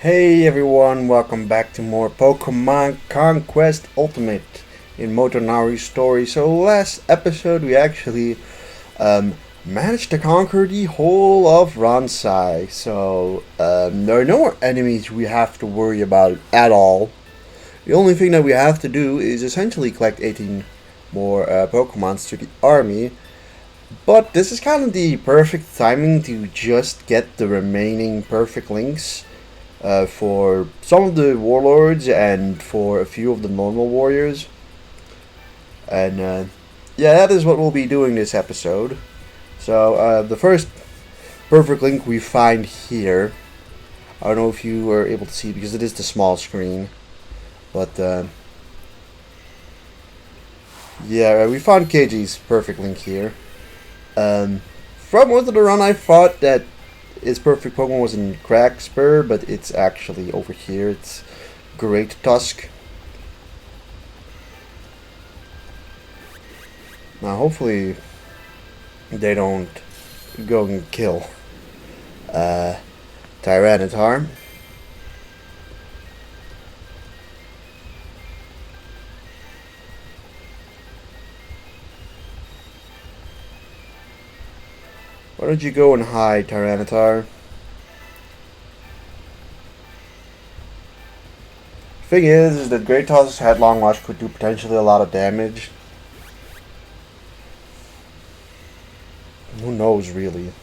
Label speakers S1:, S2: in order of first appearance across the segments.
S1: Hey everyone, welcome back to more Pokemon Conquest Ultimate in Motonari story. So last episode we actually managed to conquer the whole of Ronsai. So there are no more enemies we have to worry about at all. The only thing that we have to do is essentially collect 18 more Pokemons to the army. But this is kind of the perfect timing to just get the remaining perfect links for some of the warlords and for a few of the normal warriors. And yeah, that is what we'll be doing this episode. So the first perfect link we find here, I don't know if you were able to see because it is the small screen, but yeah, we found KG's perfect link here. From Wizard of the Run, I thought that its perfect Pokemon was in Crackspur, but it's actually over here. It's Great Tusk. Now, hopefully, they don't go and kill Tyranitar. Why don't you go and hide, Tyranitar? Thing is that Great Tusk's Headlong Rush could do potentially a lot of damage. Who knows, really?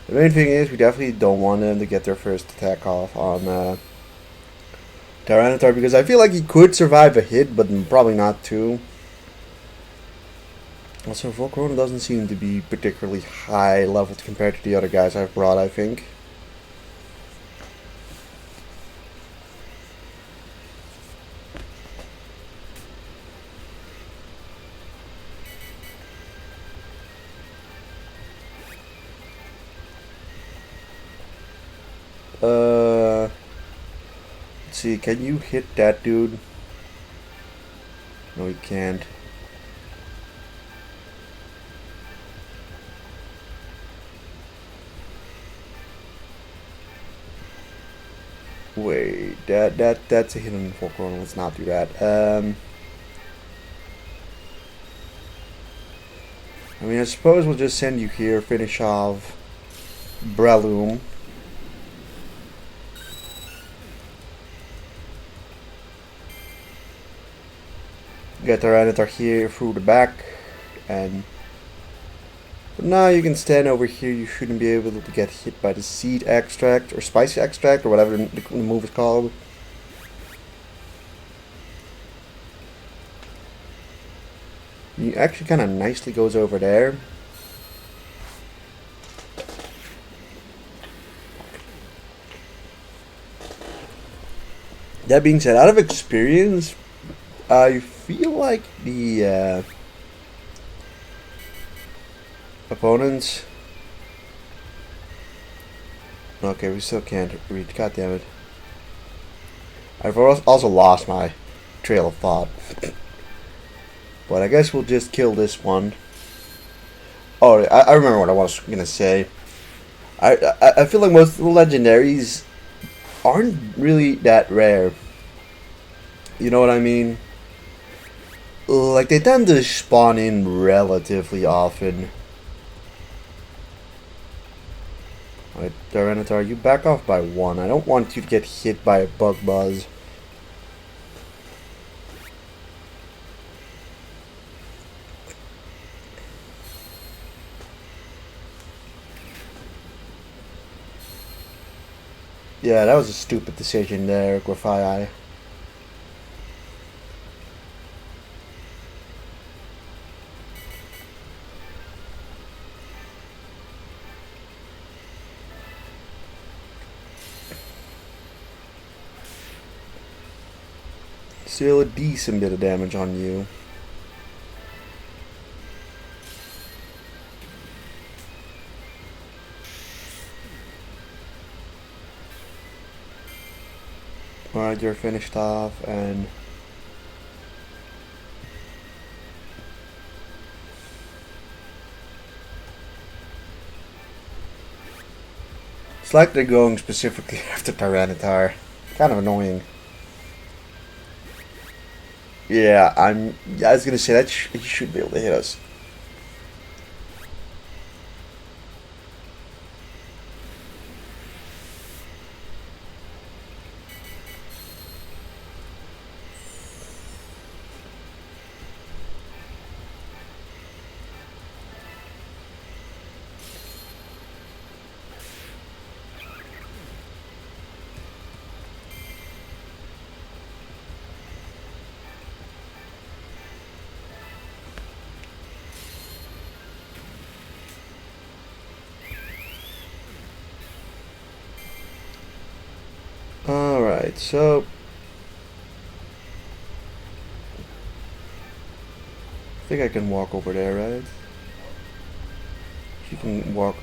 S1: The main thing is we definitely don't want them to get their first attack off on Tyranitar because I feel like he could survive a hit, but probably not two. Also, Volcarona doesn't seem to be particularly high leveled compared to the other guys I've brought, I think. Let's see, can you hit that dude? No, he can't. Wait, that's a hit on Volcarona. Let's not do that. I mean, I suppose we'll just send you here, finish off Breloom. Get the Tyranitar here through the back, and but now you can stand over here. You shouldn't be able to get hit by the seed extract or spicy extract or whatever the move is called. He actually kind of nicely goes over there. That being said, out of experience, I feel like the opponents. Okay, we still can't read. God damn it! I've also lost my trail of thought. But I guess we'll just kill this one. Oh, I remember what I was gonna say. I feel like most of the legendaries aren't really that rare. You know what I mean? Like, they tend to spawn in relatively often. Alright, Tyranitar, you back off by one. I don't want you to get hit by a bug buzz. Yeah, that was a stupid decision there, Grafai. Still a decent bit of damage on you. Alright, you're finished off, and It's like they're going specifically after Tyranitar. Kind of annoying. Yeah, I was gonna say that he should be able to hit us. Alright, so I think I can walk over there, right? You can walk.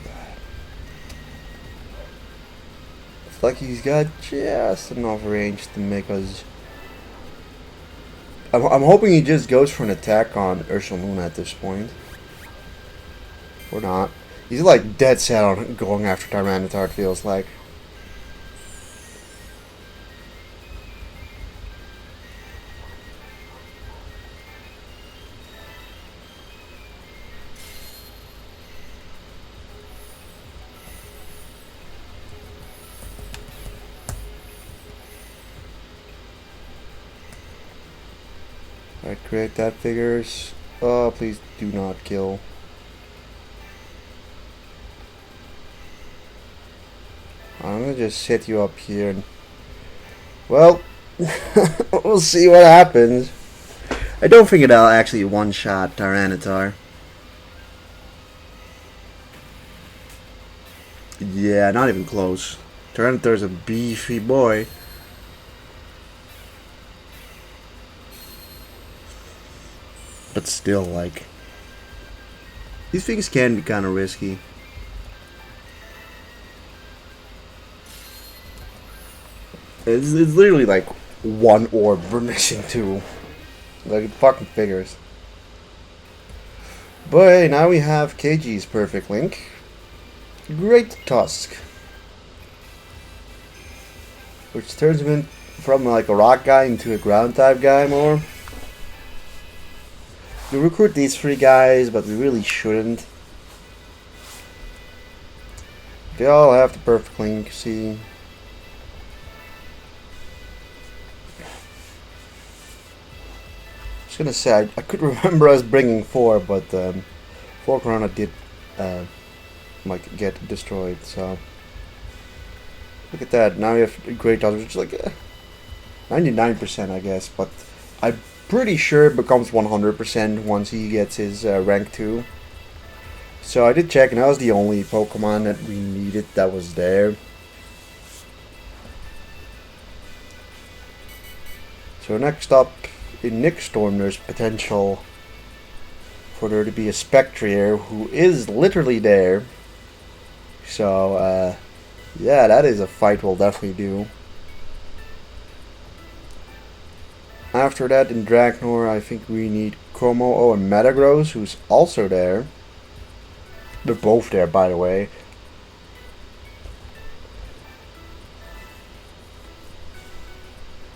S1: It's like he's got just enough range to make us. I'm hoping he just goes for an attack on Ursaluna at this point. Or not. He's like dead set on going after Tyranitar, it feels like. Alright, create that figures. Oh, please do not kill. I'm gonna just set you up here and, well, we'll see what happens. I don't think it'll actually one-shot Tyranitar. Yeah, not even close. Tyranitar's a beefy boy. But still, like, these things can be kind of risky. It's literally like one orb we're missing two. Like, it fucking figures. But hey, now we have KG's perfect link. Great Tusk. Which turns him in from like a rock guy into a ground type guy more. We recruit these three guys, but we really shouldn't. They all have the perfect link, see. I was gonna say, I could remember us bringing 4, but 4 Corona did like get destroyed, so. Look at that, now we have Great Tusk, which is like 99% I guess, but I'm pretty sure it becomes 100% once he gets his rank 2. So I did check, and that was the only Pokemon that we needed that was there. So next up, in Nickstorm, there's potential for there to be a Spectrier who is literally there. So, yeah, that is a fight we'll definitely do. After that, in Dragnor, I think we need Como and Metagross, who's also there. They're both there, by the way.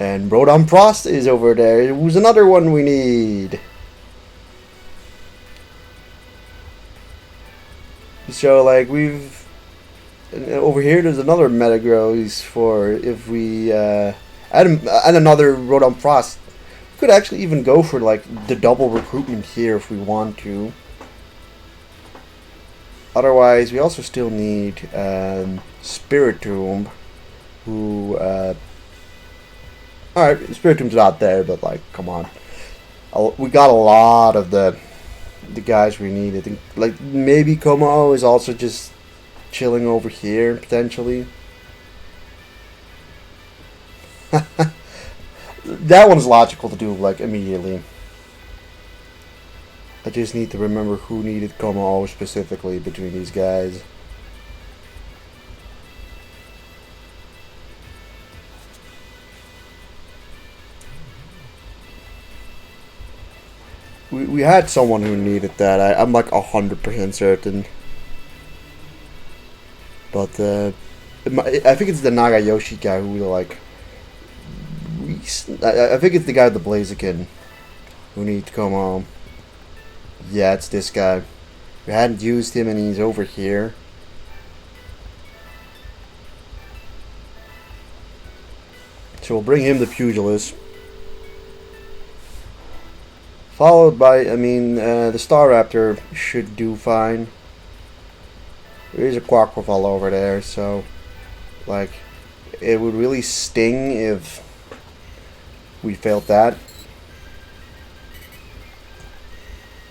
S1: And Rodon Frost is over there, who's another one we need. So, like, we've... over here, there's another Metagross for if we... add another Rodon Frost. We could actually even go for, like, the double recruitment here if we want to. Otherwise, we also still need Spiritomb, who... Alright, Spiritomb's not there, but, like, come on. We got a lot of the guys we needed. Like, maybe Como is also just chilling over here, potentially. That one's logical to do, like, immediately. I just need to remember who needed Como specifically between these guys. We had someone who needed that. I'm like 100% certain. But I think it's the Nagayoshi guy who like. I think it's the guy with the Blaziken who needs to come home. Yeah, it's this guy. We hadn't used him and he's over here. So we'll bring him the Pugilist. Followed by, the Staraptor should do fine. There's a Quaquaval over there, so like it would really sting if we failed that.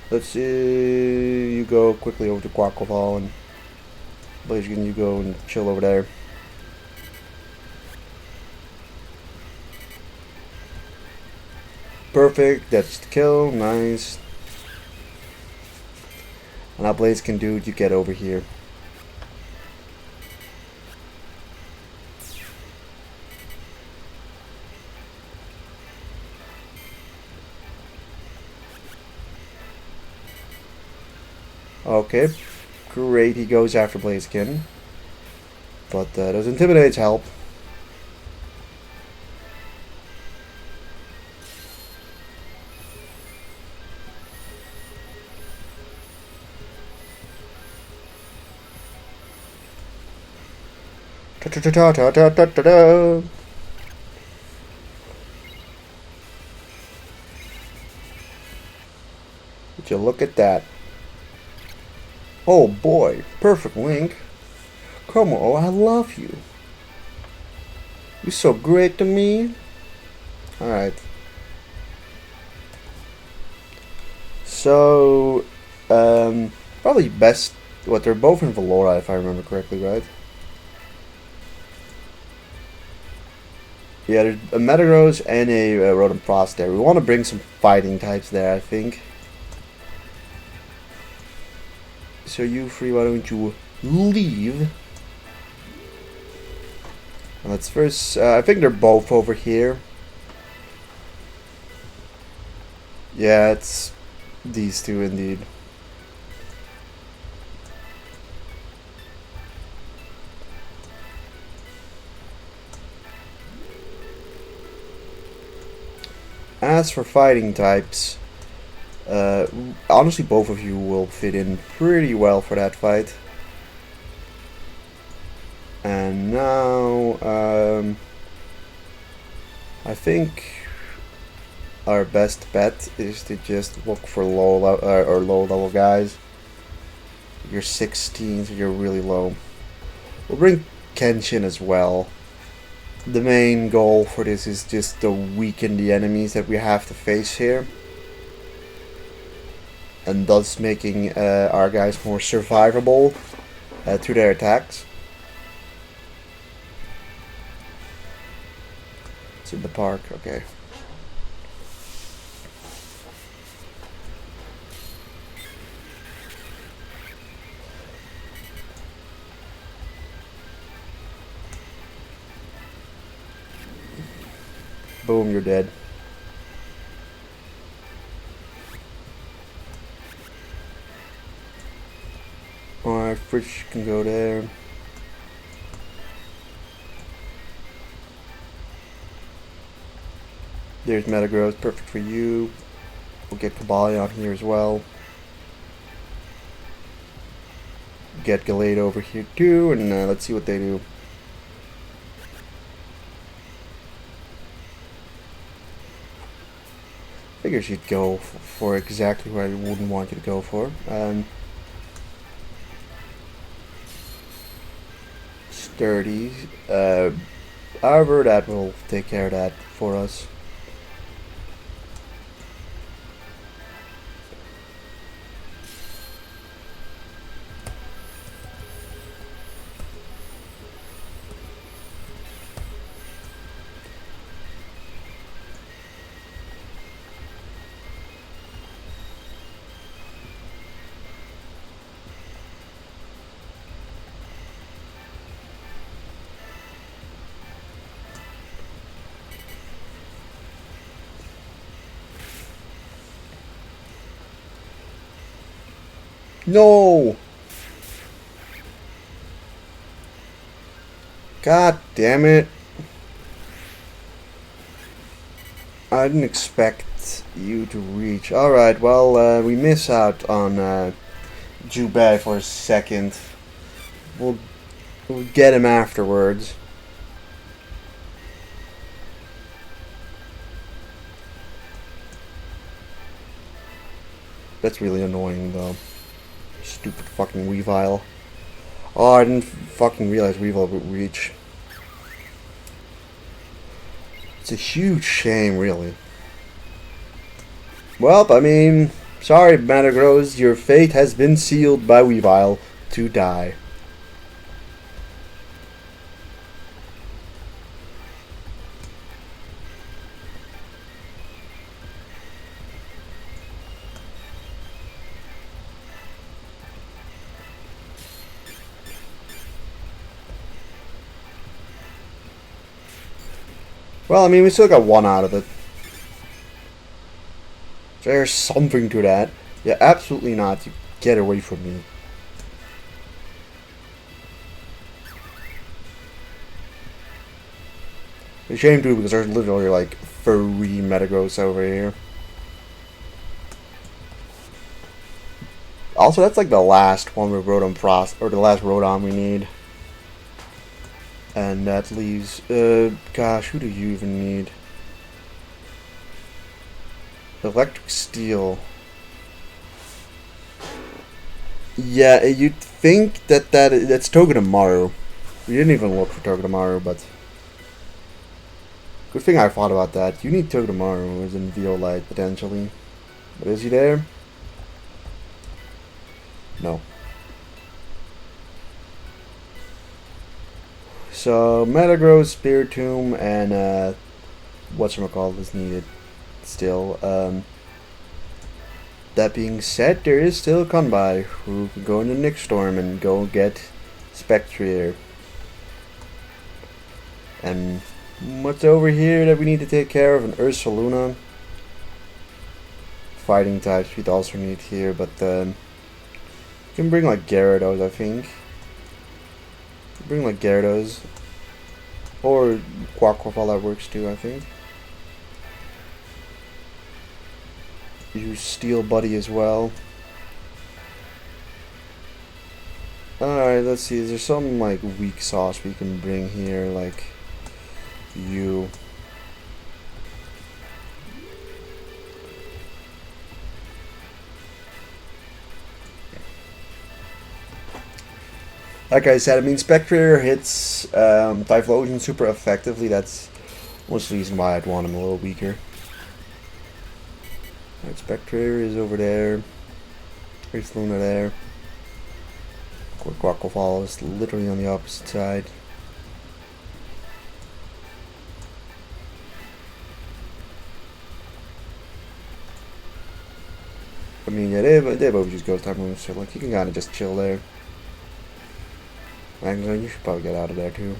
S1: Let's see, you go quickly over to Quaquaval and Blaziken, you go and chill over there. Perfect, that's the kill, nice. And now Blaziken, dude, you get over here. Okay, great, he goes after Blaziken. But those Intimidates help. Ta-ta-ta-ta-ta-ta-ta-ta. Would you look at that? Oh boy, perfect Link. Come on, I love you. You're so great to me. Alright. So, probably best, they're both in Valora if I remember correctly, right? Yeah, there's a Metagross and a Rotom Frost there. We want to bring some fighting types there, I think. So you three, why don't you leave? And let's first, I think they're both over here. Yeah, it's these two indeed. As for fighting types, honestly both of you will fit in pretty well for that fight. And now, I think our best bet is to just look for low level guys. You're 16, so you're really low. We'll bring Kenshin as well. The main goal for this is just to weaken the enemies that we have to face here, and thus making our guys more survivable to their attacks. It's in the park, okay. Boom, you're dead. Alright, Fridge can go there. There's Metagross, perfect for you. We'll get Kabali on here as well. Get Gallade over here too, and let's see what they do. Figures you'd go for exactly what I wouldn't want you to go for. Sturdy. However, that will take care of that for us. No! God damn it. I didn't expect you to reach. Alright, well, we miss out on Jubei for a second. We'll get him afterwards. That's really annoying, though. Stupid fucking Weavile. Oh, I didn't fucking realize Weavile would reach. It's a huge shame, really. Well, I mean, sorry, Metagross, your fate has been sealed by Weavile to die. Well, I mean, we still got one out of it. There's something to that. Yeah, absolutely not. You get away from me. It's a shame too, because there's literally like 3 Metagross over here. Also, that's like the last one with Rotom Frost, or the last Rotom we need. And that leaves, gosh, who do you even need? Electric Steel. Yeah, you'd think that's Togedemaru. We didn't even look for Togedemaru, but good thing I thought about that. You need Togedemaru as in Violite, potentially. But is he there? No. So, Metagross, Spiritomb, and, whatchamacallit is needed still. That being said, there is still Conby, who can go into Nick Storm and go get Spectrier. And what's over here that we need to take care of? An Ursaluna. Fighting types we'd also need here, but you can bring like Gyarados, I think. Bring like Gyarados. Or Quaquaval, that works too, I think. Use Steel Buddy as well. Alright, let's see. Is there some like weak sauce we can bring here? Like you. Like I said, I mean, Spectrier hits Typhlosion super effectively. That's one reason why I'd want him a little weaker. Right, Spectrier is over there. There's Luna there. Quaquaval is literally on the opposite side. I mean, yeah, they both use ghost type moves, so like you can kind of just chill there. Magnezone, you should probably get out of there too.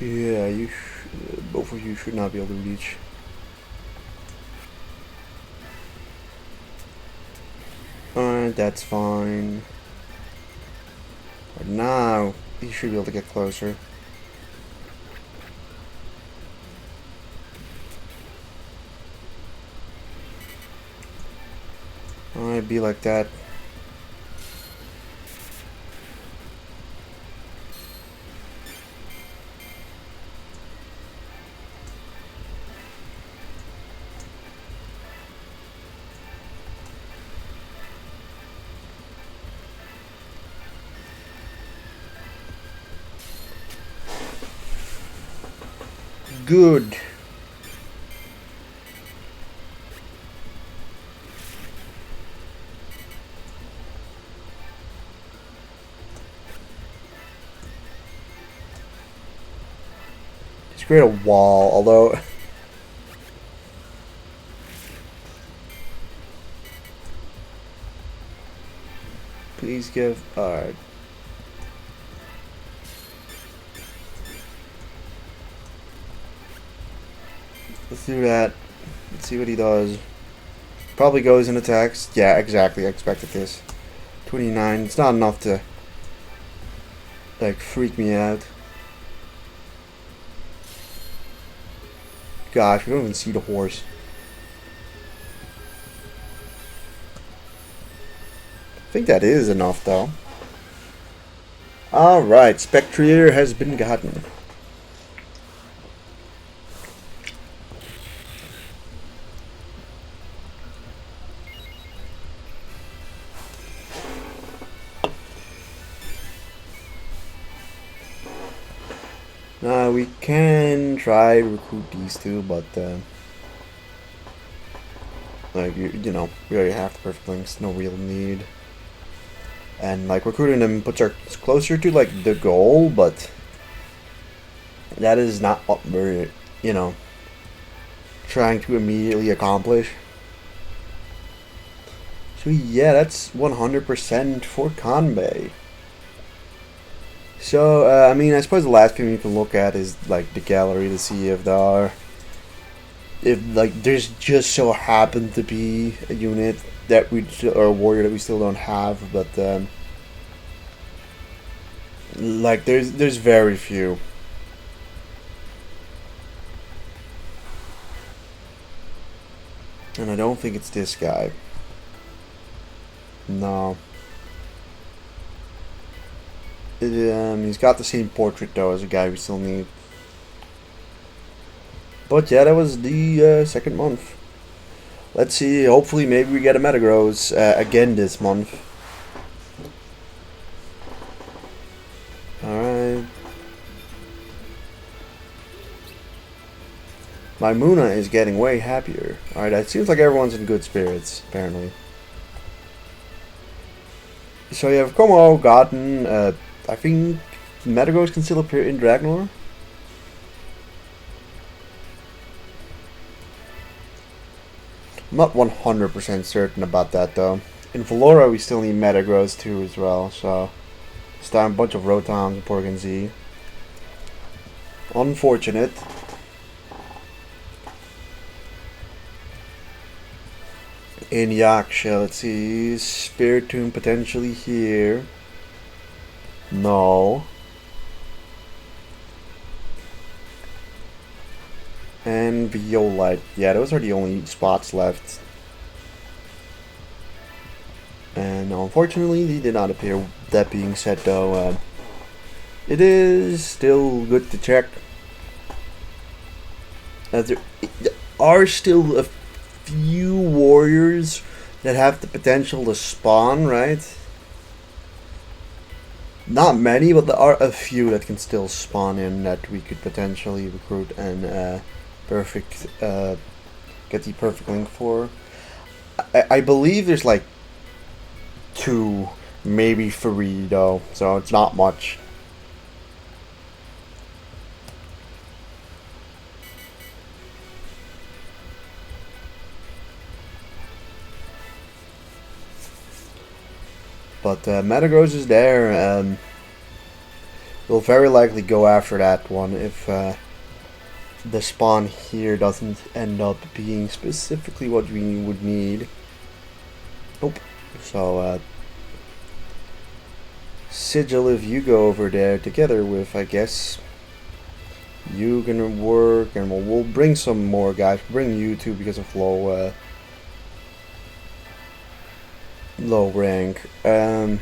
S1: Yeah, both of you should not be able to reach. Alright, that's fine. But now, you should be able to get closer. Alright, be like that. Good. Just create a wall, although please give. Alright. Let's do that. Let's see what he does. Probably goes and attacks. Yeah, exactly. I expected this. 29. It's not enough to like freak me out. Gosh, we don't even see the horse. I think that is enough though. Alright, Spectrier has been gotten. We can try to recruit these two, but like you know, we already have the perfect links, no real need. And like recruiting them puts us closer to like the goal, but that is not what we're, you know, trying to immediately accomplish. So yeah, that's 100% for Conbay. So, I mean, I suppose the last thing you can look at is, like, the gallery to see if there are... If, like, there's just so happened to be a unit that we... or a warrior that we still don't have, but, like, there's very few. And I don't think it's this guy. No. He's got the same portrait though as a guy we still need. But yeah, that was the second month. Let's see, hopefully maybe we get a Metagross again this month. Alright. My Muna is getting way happier. Alright, it seems like everyone's in good spirits, apparently. So yeah, we've Como gotten, I think Metagross can still appear in Dragnor. I'm not 100% certain about that though. In Valora we still need Metagross too as well, so it's down a bunch of Rotams and Porygon Z. Unfortunate. In Yaksha, let's see, Spiritomb potentially here. No. And Violite. Yeah, those are the only spots left. And unfortunately, they did not appear. That being said, though, it is still good to check. There are still a few warriors that have the potential to spawn, right? Not many, but there are a few that can still spawn in that we could potentially recruit and get the perfect link for. I believe there's like 2, maybe 3 though, so it's not much. But Metagross is there. We'll very likely go after that one if the spawn here doesn't end up being specifically what we would need. Nope. So, Sigil, if you go over there together with, I guess, you can work, and we'll bring some more guys. We'll bring you too because of low Low rank. A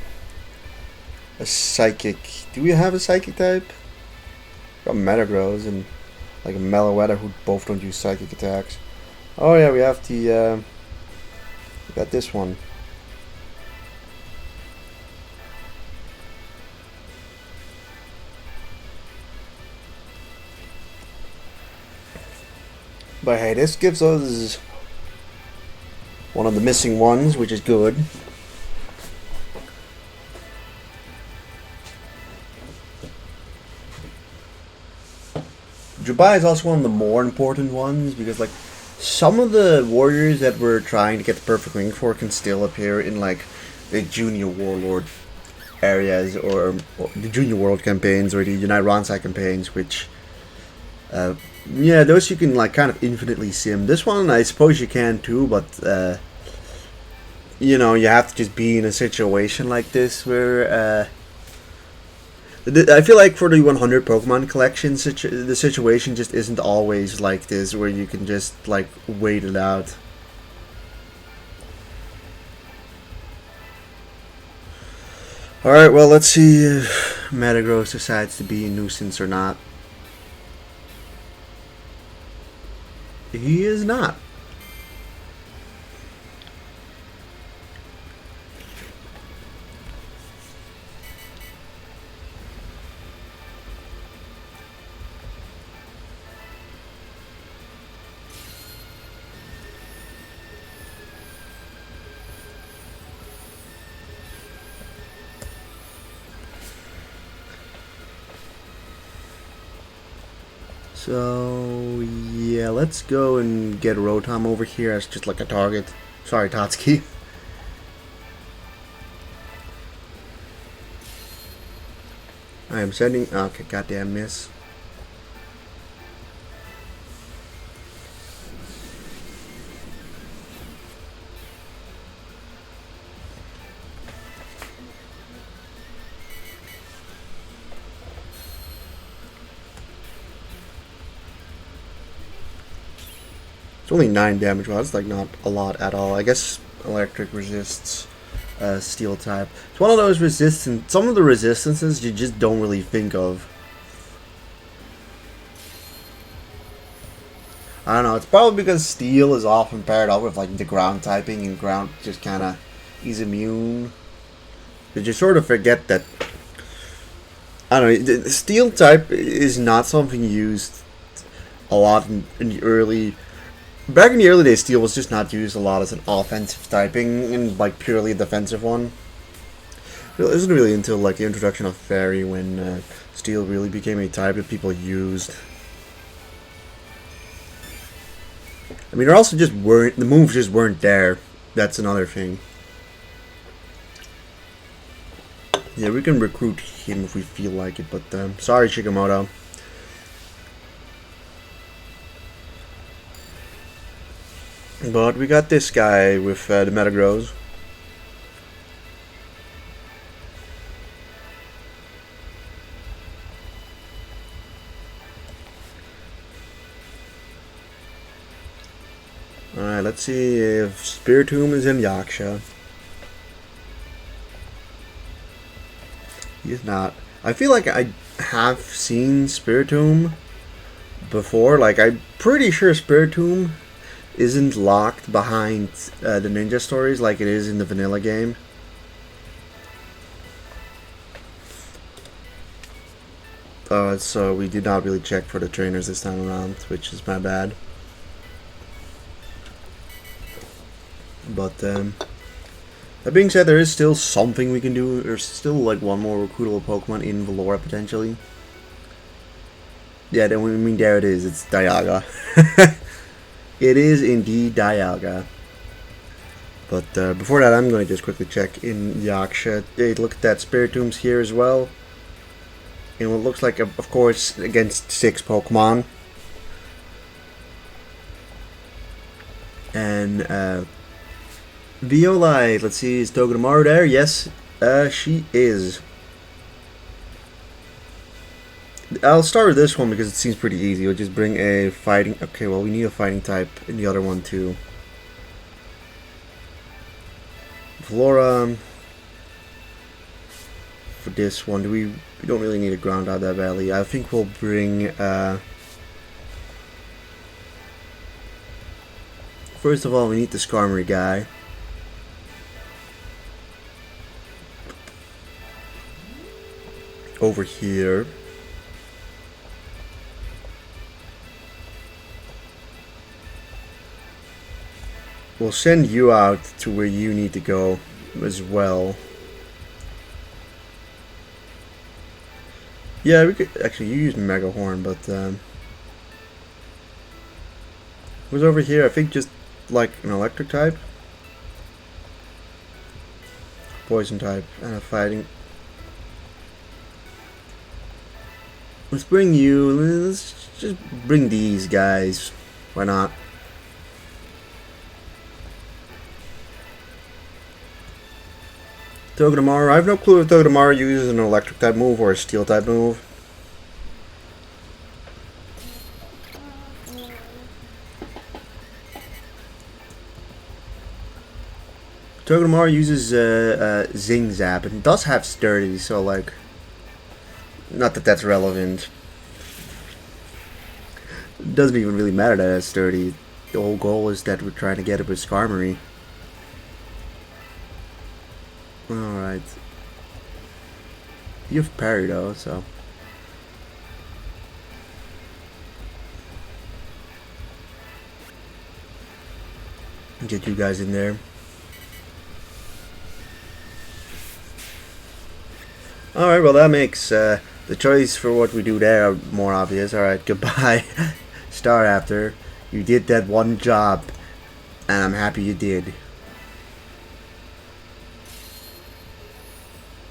S1: psychic. Do we have a psychic type? Got Metagross and like a Meloetta who both don't use psychic attacks. Oh yeah, we have the we got this one. But hey, this gives us one of the missing ones, which is good. Dubai is also one of the more important ones because, like, some of the warriors that we're trying to get the perfect ring for can still appear in, like, the Junior Warlord areas or the Junior World campaigns or the Unite Ronsai campaigns, which, yeah, those you can, like, kind of infinitely sim. This one, I suppose you can too, but, you know, you have to just be in a situation like this where, I feel like for the 100 Pokemon collection, the situation just isn't always like this, where you can just, like, wait it out. Alright, well, let's see if Metagross decides to be a nuisance or not. He is not. So, yeah, let's go and get Rotom over here as just like a target. Sorry, Tatsuki. I am sending... Okay, goddamn miss. It's only 9 damage. Well, that's like not a lot at all. I guess electric resists steel type. It's one of those resistance. Some of the resistances you just don't really think of. I don't know. It's probably because steel is often paired up with like the ground typing, and ground just kind of is immune. But you sort of forget that. I don't know. The steel type is not something used a lot in the early. Back in the early days, steel was just not used a lot as an offensive typing and like purely a defensive one. It wasn't really until like the introduction of Fairy when steel really became a type that people used. I mean, there also just weren't, the moves just weren't there. That's another thing. Yeah, we can recruit him if we feel like it, but sorry, Shikamoto. But we got this guy with the Metagross. Alright, let's see if Spiritomb is in Yaksha. He is not. I feel like I have seen Spiritomb before. Like, I'm pretty sure Spiritomb isn't locked behind the ninja stories like it is in the vanilla game. So we did not really check for the trainers this time around, which is my bad. But that being said, there is still something we can do. There's still like one more recruitable Pokemon in Valora potentially. Yeah, then we mean there it is. It's Dialga. It is indeed Dialga. But before that, I'm going to just quickly check in Yaksha. Look at that. Spiritomb's here as well. And what looks like, of course, against 6 Pokemon. And Violite, let's see, is Togedemaru there? Yes, she is. I'll start with this one because it seems pretty easy. We'll just bring a fighting... Okay, well, we need a fighting type in the other one, too. Flora. For this one, we don't really need to ground out that valley. I think we'll bring first of all, we need the Skarmory guy. Over here. We'll send you out to where you need to go as well. Yeah, we could actually use Mega Horn, but who's over here? I think just like an electric type, poison type, and a fighting. Let's bring you. Let's just bring these guys. Why not? Togedemaru. I have no clue if Togedemaru uses an electric type move or a steel type move. Togedemaru uses Zing Zap and does have Sturdy, so like, not that that's relevant. It doesn't even really matter that it's Sturdy. The whole goal is that we're trying to get it with Skarmory. Alright. You have parry though, so. Get you guys in there. Alright, well that makes the choice for what we do there more obvious. Alright, goodbye. Star After. You did that one job, and I'm happy you did.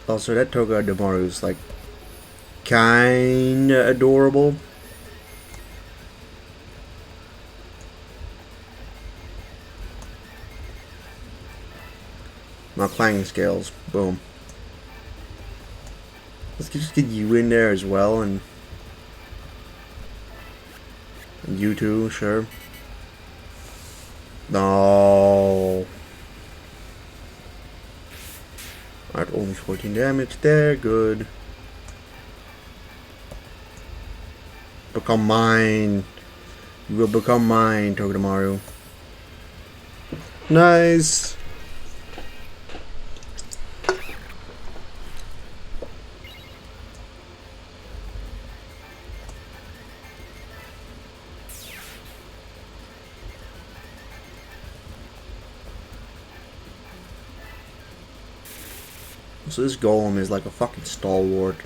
S1: Also, that Togedemaru is like kinda adorable. My clanging scales, boom. Let's just get you in there as well, and you too, sure. No. Alright, only 14 damage there, good. Become mine. You will become mine, Togedemaru. Nice. So this golem is like a fucking stalwart.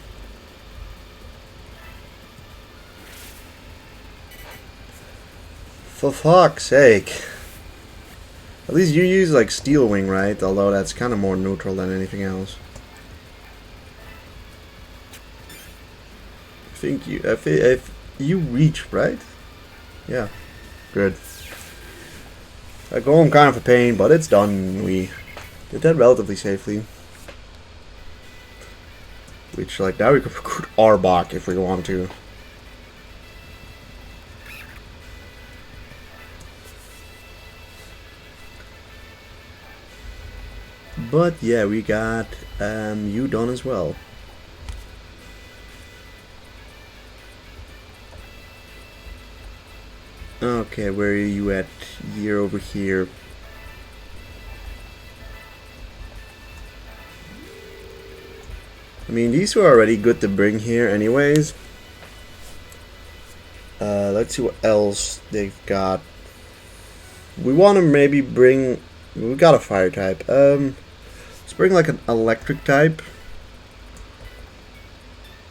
S1: For fuck's sake. At least you use like Steel Wing, right? Although that's kind of more neutral than anything else. I think you, if you reach, right? Yeah, good. That golem kind of a pain, but it's done. We did that relatively safely. Which, like, now we could recruit Arbok if we want to. But yeah, we got you done as well. Okay, where are you at? You're over here. I mean, these were already good to bring here anyways. Let's see what else they've got. We want to maybe bring... We got a fire type. Let's bring like an electric type.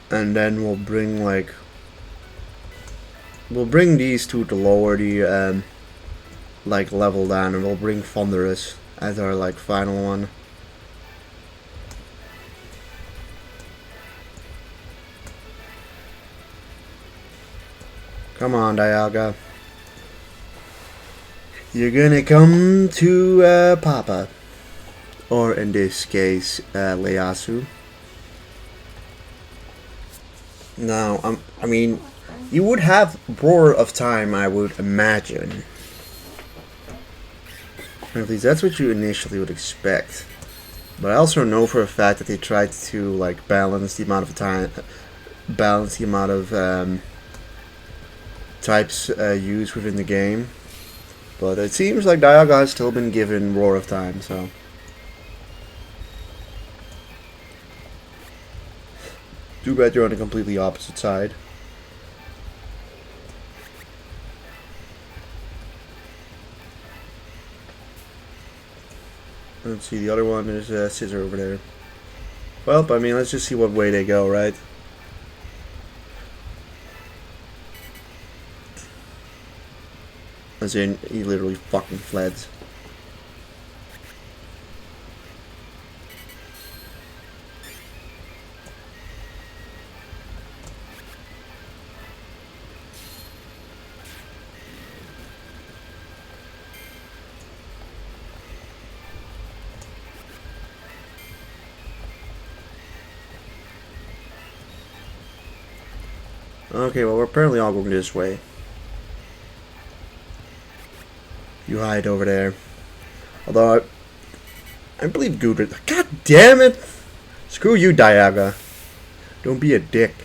S1: And then we'll bring like... We'll bring these two to lower the like level down, and we'll bring Thunderous as our like final one. Come on, Dialga. You're gonna come to Papa. Or in this case, Ieyasu. Now, I mean, you would have Roar of Time, I would imagine. Or at least that's what you initially would expect. But I also know for a fact that they tried to like balance the amount of time, balance the amount of types used within the game. But it seems like Dialga has still been given Roar of Time, so. Too bad you're on the completely opposite side. Let's see, the other one is Scissor over there. Well, I mean, let's just see what way they go, right? As in, he literally fucking fled. Okay, well, we're apparently all going this way. You hide over there. Although, I believe Gudrid. God damn it! Screw you, Dialga. Don't be a dick.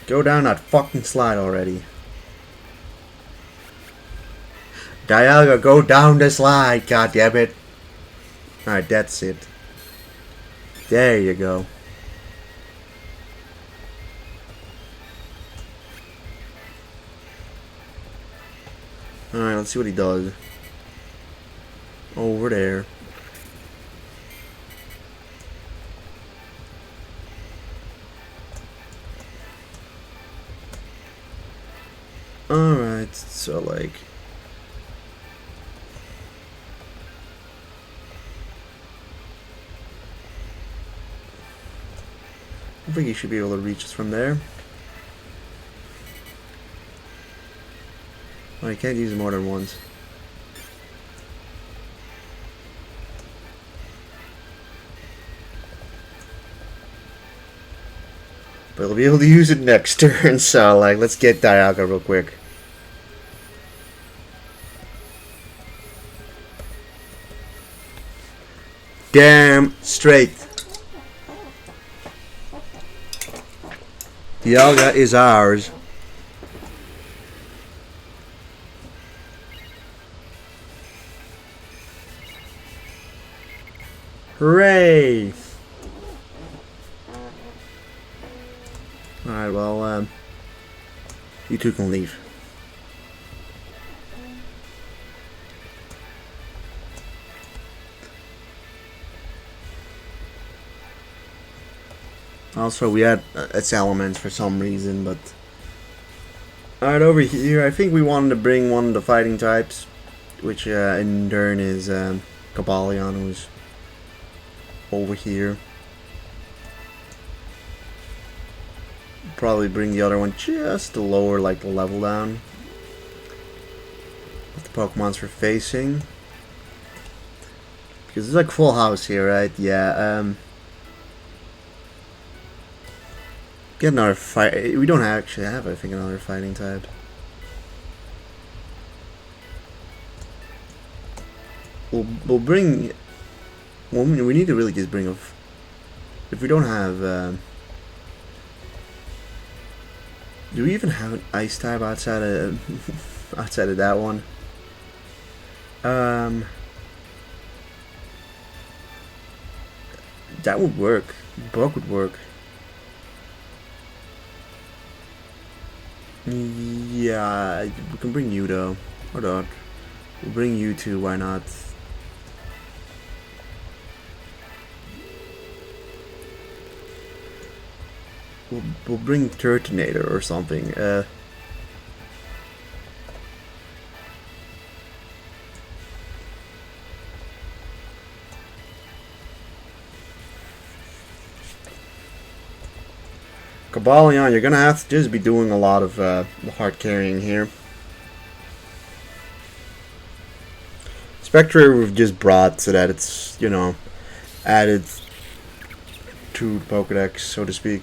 S1: Go down that fucking slide already. Dialga, go down the slide, god damn it. Alright, that's it. There you go. Alright, let's see what he does. Over there. Alright, so like... I think he should be able to reach us from there. Oh, I can't use it more than once. But he'll be able to use it next turn, so like, let's get Dialga real quick. Damn straight. Dialga is ours. Hooray! Alright, well, you two can leave. Also, we had its elements for some reason, but... Alright, over here, I think we wanted to bring one of the fighting types, which in turn is Cobalion, who's over here. Probably bring the other one just to lower like the level down. What the Pokemon's for facing. Because it's like full house here, right? Yeah, get another fight. We don't actually have, I think, another fighting type. We'll bring... Well, we need to really just bring a... If we don't have... do we even have an ice type outside of outside of that one? That would work. Bug would work. Yeah, we can bring you though. Hold on. We'll bring you too, why not? We'll bring Turtonator or something. Cobalion, you're gonna have to just be doing a lot of hard carrying here. Spectre we've just brought so that it's, you know, added to the Pokédex, so to speak.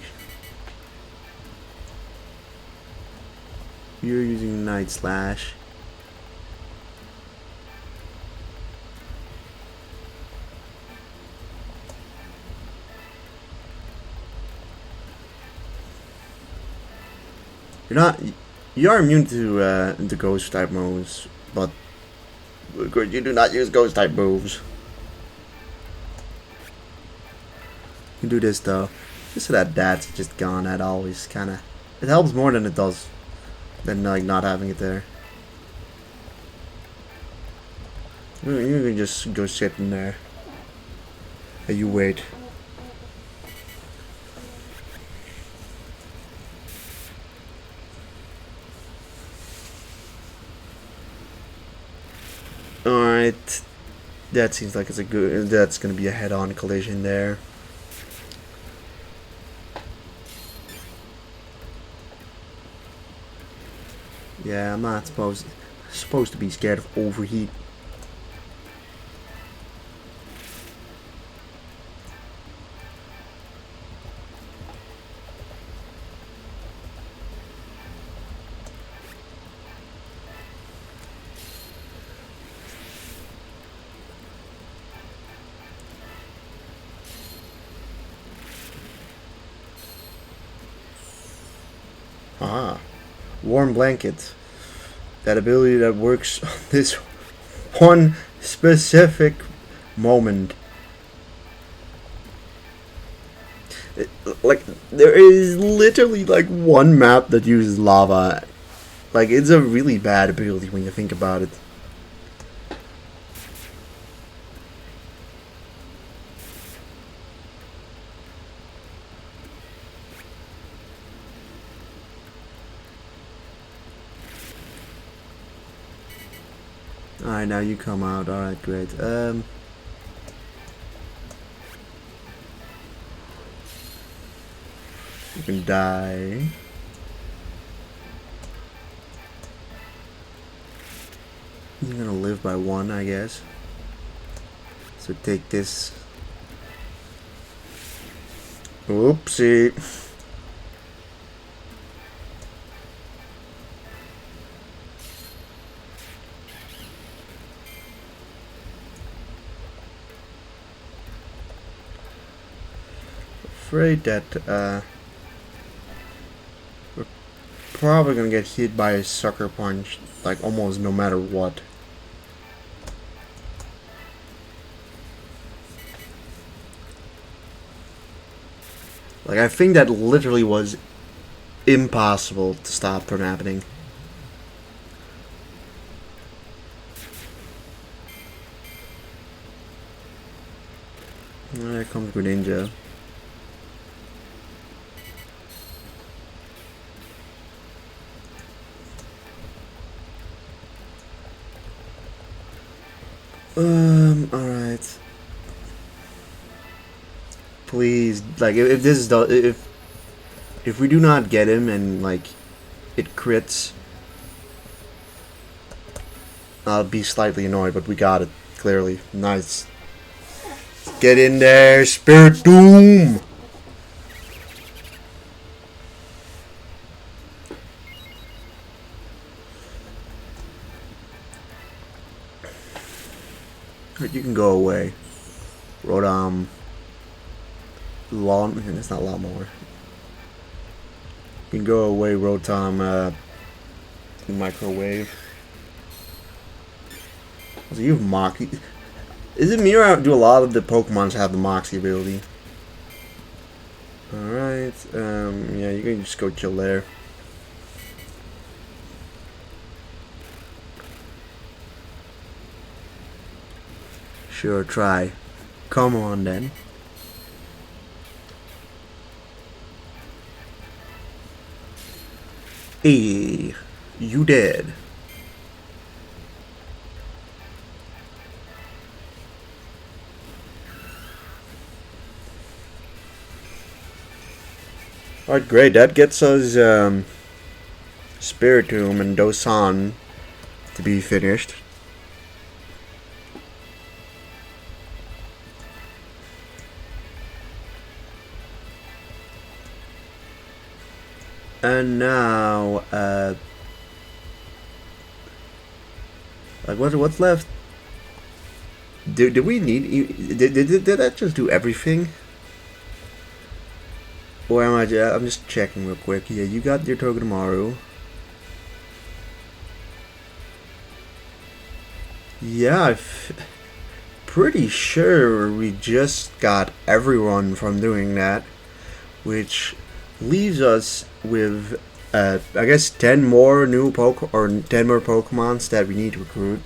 S1: You're using Night Slash. You're not. You are immune to the ghost type moves, but you do not use ghost type moves. You can do this though. Just so that that's just gone. That always kind of it helps more than it does than like not having it there. You can just go sit in there and you wait. Alright, that seems like it's a good. That's gonna be a head-on collision there. Yeah, I'm not supposed to be scared of overheat. Ah, warm blanket. That ability that works on this one specific moment. Like, there is literally like one map that uses lava. Like, it's a really bad ability when you think about it. Alright, now you come out. Alright, great. You can die. You're gonna live by one, I guess. So take this. Oopsie. Afraid that we're probably gonna get hit by a sucker punch, like almost no matter what. Like, I think that literally was impossible to stop from happening. There comes Greninja. Alright. Please, like, if this is the if we do not get him and like it crits, I'll be slightly annoyed, but we got it clearly. Nice. Get in there, Spirit Doom. You can go away. Rotom. Lawn. It's not lawnmower. You can go away, Rotom. Microwave. So you have Moxie. Is it me or do a lot of the Pokemons have the Moxie ability? Alright. Yeah, you can just go chill there. Sure, try. Come on then. Hey, you dead. Alright, great. That gets us Spiritomb and Dosan to be finished. And now, like what's left? Did we need? Did that just do everything? Or am I? I'm just checking real quick. Yeah, you got your Togedemaru. Yeah, I'm pretty sure we just got everyone from doing that, which leaves us with, I guess, 10 more new 10 more Pokemons that we need to recruit.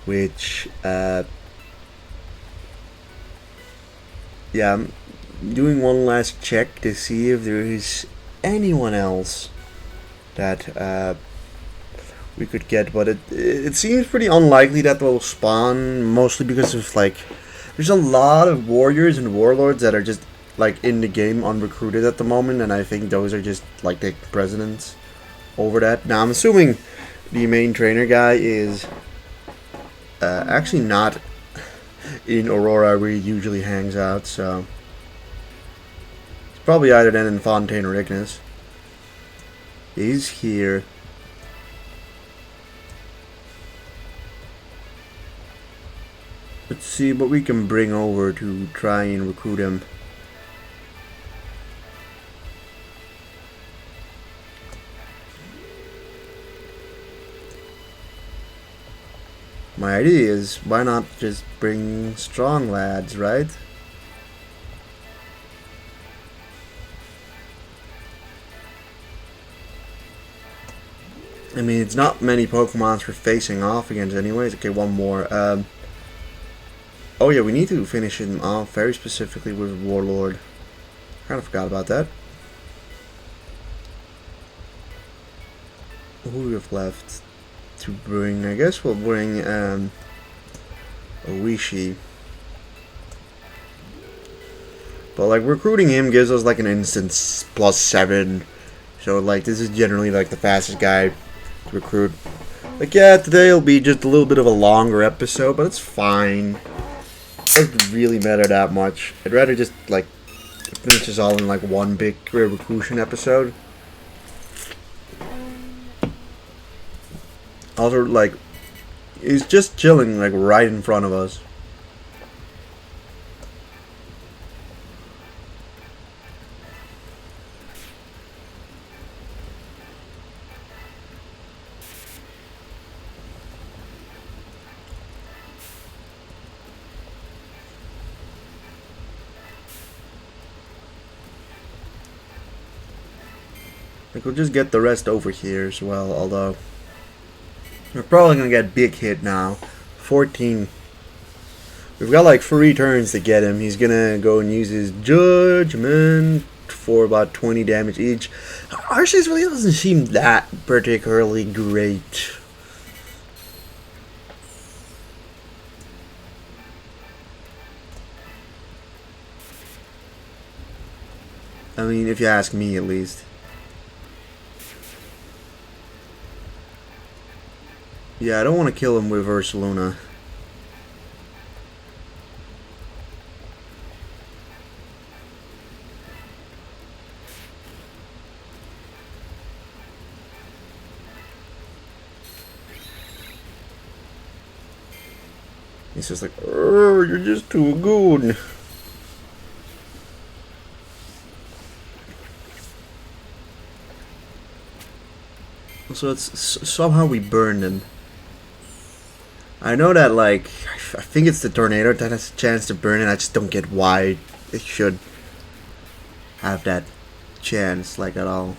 S1: Which, yeah, I'm doing one last check to see if there is anyone else that we could get, but it seems pretty unlikely that will spawn, mostly because of, like, there's a lot of warriors and warlords that are just, like, in the game unrecruited at the moment, and I think those are just, like, taking precedence over that. Now, I'm assuming the main trainer guy is actually not in Aurora where he usually hangs out, so it's probably either then in Fontaine or Ignis. He's here. Let's see what we can bring over to try and recruit him. My idea is, why not just bring strong lads, right? I mean, it's not many Pokemons we're facing off against anyways. Okay, one more. Oh yeah, we need to finish him off very specifically with Warlord. Kind of forgot about that. Who do we have left to bring? I guess we'll bring Oishi. But like recruiting him gives us like an instant +7. So like this is generally like the fastest guy to recruit. Like yeah, today will be just a little bit of a longer episode, but it's fine. It doesn't really matter that much. I'd rather just like finish this all in like one big recruition episode. Also, like, he's just chilling like right in front of us. Like, we'll just get the rest over here as well, although we're probably gonna get big hit now. 14. We've got like 3 turns to get him. He's gonna go and use his judgment for about 20 damage each. Arceus really doesn't seem that particularly great. I mean, if you ask me at least. Yeah, I don't want to kill him with Ursaluna. He's just like, you're just too good. So it's somehow we burned him. I know that, like, I think it's the tornado that has a chance to burn it. I just don't get why it should have that chance, like, at all.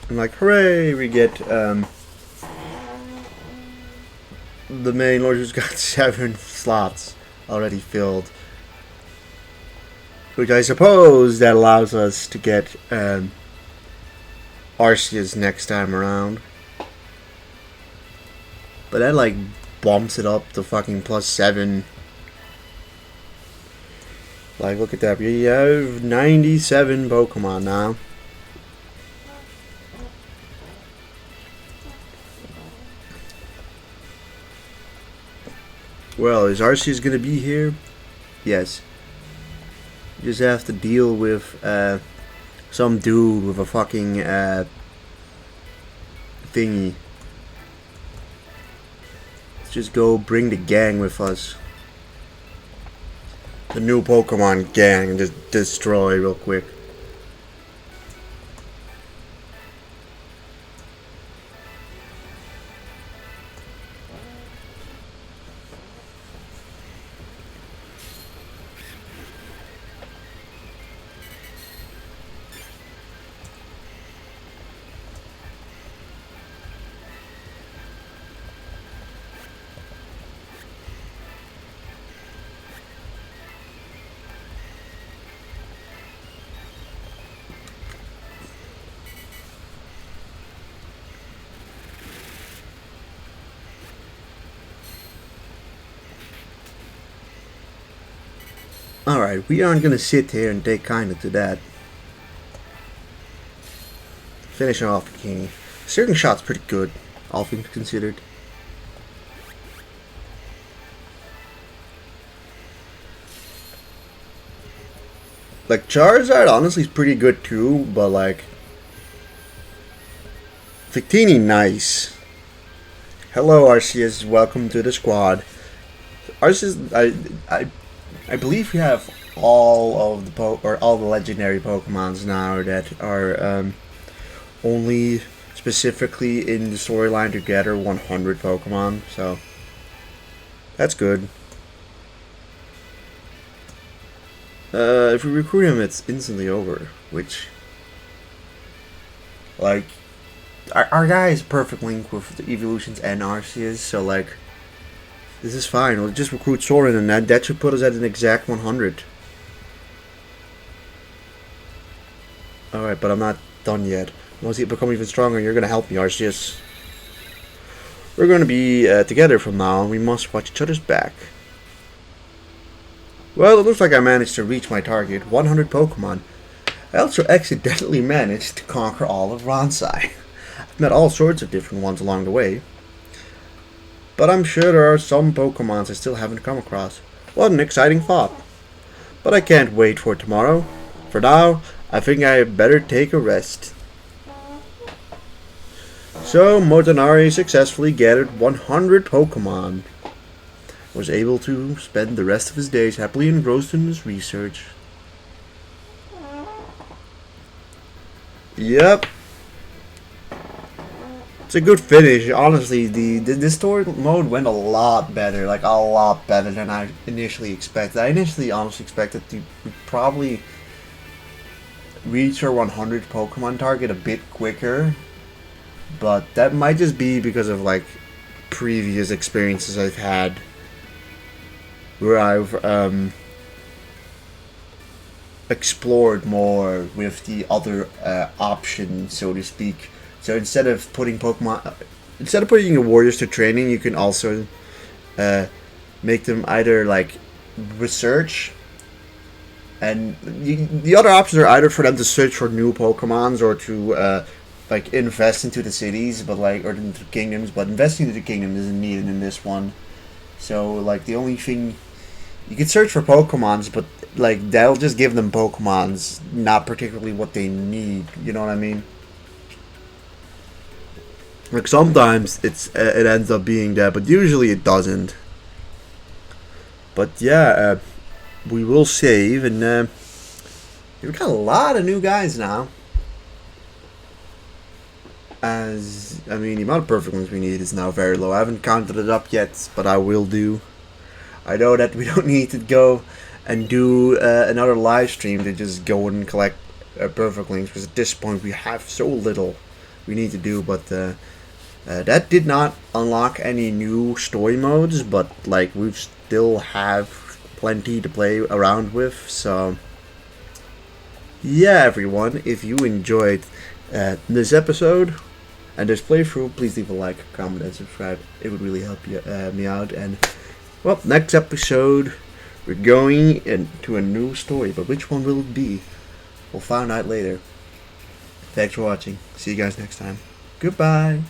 S1: I'm like, hooray, we get, the main lord who's got 7 slots already filled. Which I suppose that allows us to get Arceus next time around. But that like bumps it up to fucking +7. Like, look at that. We have 97 Pokemon now. Well, is Arceus gonna be here? Yes. You just have to deal with some dude with a fucking thingy. Let's just go bring the gang with us. The new Pokemon gang, just destroy real quick. Alright, we aren't gonna sit here and take kindly to that. Finishing off Bikini. Certain shots pretty good, all things considered. Like, Charizard honestly is pretty good too, but like... Victini, nice. Hello Arceus, welcome to the squad. Arceus, I believe we have all of the all the legendary Pokemons now that are only specifically in the storyline to gather 100 Pokemon, so that's good. If we recruit him, it's instantly over, which, like, our guy is perfect link with the evolutions and Arceus, so like, this is fine. We'll just recruit Soren, and that should put us at an exact 100. Alright, but I'm not done yet. Once you become even stronger, you're gonna help me, Arceus. We're gonna be together from now on. We must watch each other's back. Well, it looks like I managed to reach my target, 100 Pokemon. I also accidentally managed to conquer all of Ronsai. I've met all sorts of different ones along the way. But I'm sure there are some Pokemons I still haven't come across. What an exciting thought. But I can't wait for tomorrow. For now, I think I better take a rest. So, Motonari successfully gathered 100 Pokemon. Was able to spend the rest of his days happily engrossed in his research. Yep. It's a good finish. Honestly, the story mode went a lot better, like a lot better than I initially expected. I initially honestly expected to probably reach our 100 Pokemon target a bit quicker, but that might just be because of like previous experiences I've had where I've explored more with the other options, so to speak. So instead of putting your warriors to training, you can also make them either like research, and the other options are either for them to search for new Pokemons or to like invest into the cities, but like, or into kingdoms. But investing into the kingdom isn't needed in this one. So like the only thing you can search for Pokemons, but like that'll just give them Pokemons, not particularly what they need. You know what I mean? Like sometimes it ends up being that, but usually it doesn't. But yeah, we will save, and we've got a lot of new guys now. As I mean, the amount of perfect ones we need is now very low. I haven't counted it up yet, but I will do. I know that we don't need to go and do another live stream to just go and collect perfect links, because at this point we have so little we need to do, but that did not unlock any new story modes, but like we still have plenty to play around with. So yeah, everyone, if you enjoyed this episode and this playthrough, please leave a like, comment, and subscribe. It would really help me out. And well, next episode we're going into a new story, but which one will it be? We'll find out later. Thanks for watching. See you guys next time. Goodbye.